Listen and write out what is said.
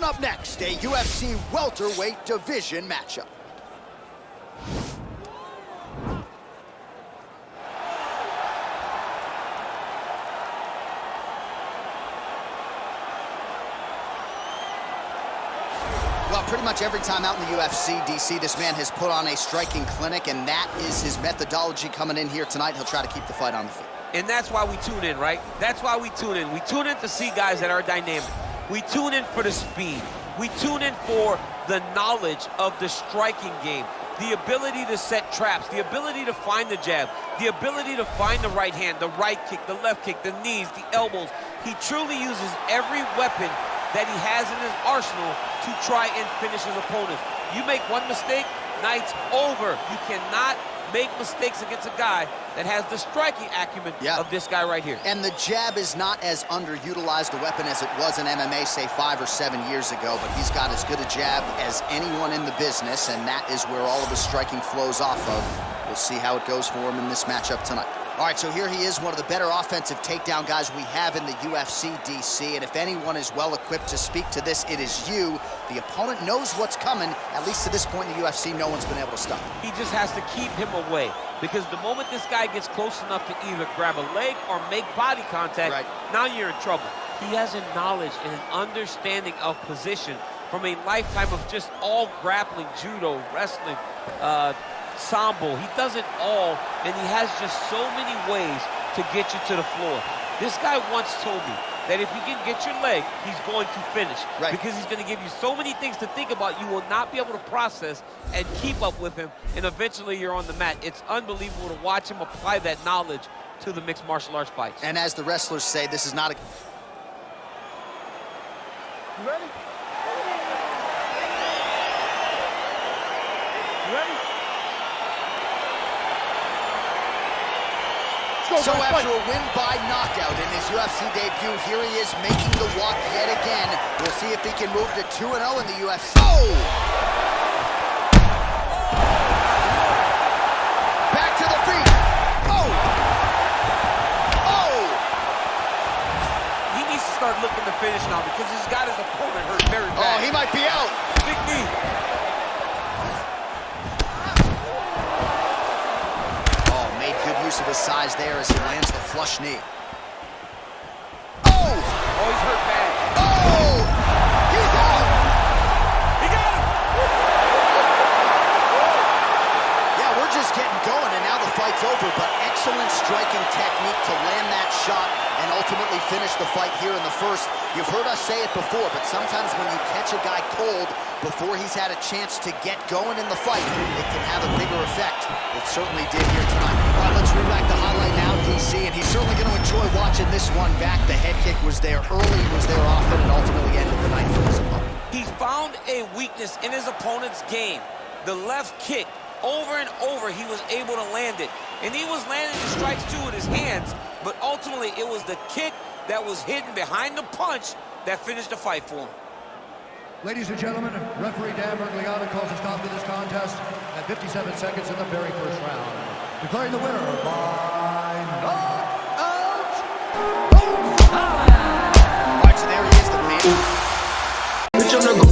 up next, a UFC welterweight division matchup. Well, pretty much every time out in the UFC, DC, this man has put on a striking clinic, and that is his methodology coming in here tonight. He'll try to keep the fight on the feet. And that's why we tune in, right? That's why we tune in. We tune in to see guys that are dynamic. We tune in for the speed. We tune in for the knowledge of the striking game, the ability to set traps, the ability to find the jab, the ability to find the right hand, the right kick, the left kick, the knees, the elbows. He truly uses every weapon that he has in his arsenal to try and finish his opponents. You make one mistake, night's over. You cannot make mistakes against a guy that has the striking acumen of this guy right here. And the jab is not as underutilized a weapon as it was in MMA, say 5 or 7 years ago, but he's got as good a jab as anyone in the business, and that is where all of his striking flows off of. We'll see how it goes for him in this matchup tonight. All right, so here he is, one of the better offensive takedown guys we have in the UFC, DC, and if anyone is well-equipped to speak to this, it is you. The opponent knows what's coming. At least to this point in the UFC, no one's been able to stop him. He just has to keep him away, because the moment this guy gets close enough to either grab a leg or make body contact, now you're in trouble. He has a knowledge and an understanding of position from a lifetime of just all grappling, judo, wrestling, sambo. He does it all, and he has just so many ways to get you to the floor. This guy once told me that if you can get your leg, he's going to finish. Because he's going to give you so many things to think about, you will not be able to process and keep up with him, and eventually you're on the mat. It's unbelievable to watch him apply that knowledge to the mixed martial arts fights. And as the wrestlers say, this is not a... You ready? You ready? So after a win by knockout in his UFC debut, here he is making the walk yet again. We'll see if he can move to 2-0 in the UFC. Oh! Back to the feet. Oh! Oh! He needs to start looking to finish now, because he's got his opponent hurt very bad. Oh, he might be out. Big knee. Use of his size there as he lands the flush knee. Oh! Oh, he's hurt bad. Oh! He's out! He got him! Yeah, we're just getting going, and now the fight's over, but excellent striking technique to land that shot and ultimately finish the fight here in the first. You've heard us say it before, but sometimes when you catch a guy cold before he's had a chance to get going in the fight, it can have a bigger effect. It certainly did here tonight. All right, let's reback the highlight now, DC, and he's certainly going to enjoy watching this one back. The head kick was there early, was there often, and ultimately ended the night for his opponent. He found a weakness in his opponent's game. The left kick, over and over, he was able to land it. And he was landing the strikes too with his hands, but ultimately it was the kick that was hidden behind the punch that finished the fight for him. Ladies and gentlemen, referee Dan Bergliano calls a stop to this contest at 57 seconds in the very first round, declaring the winner by knockout. All right, so there he is, the man.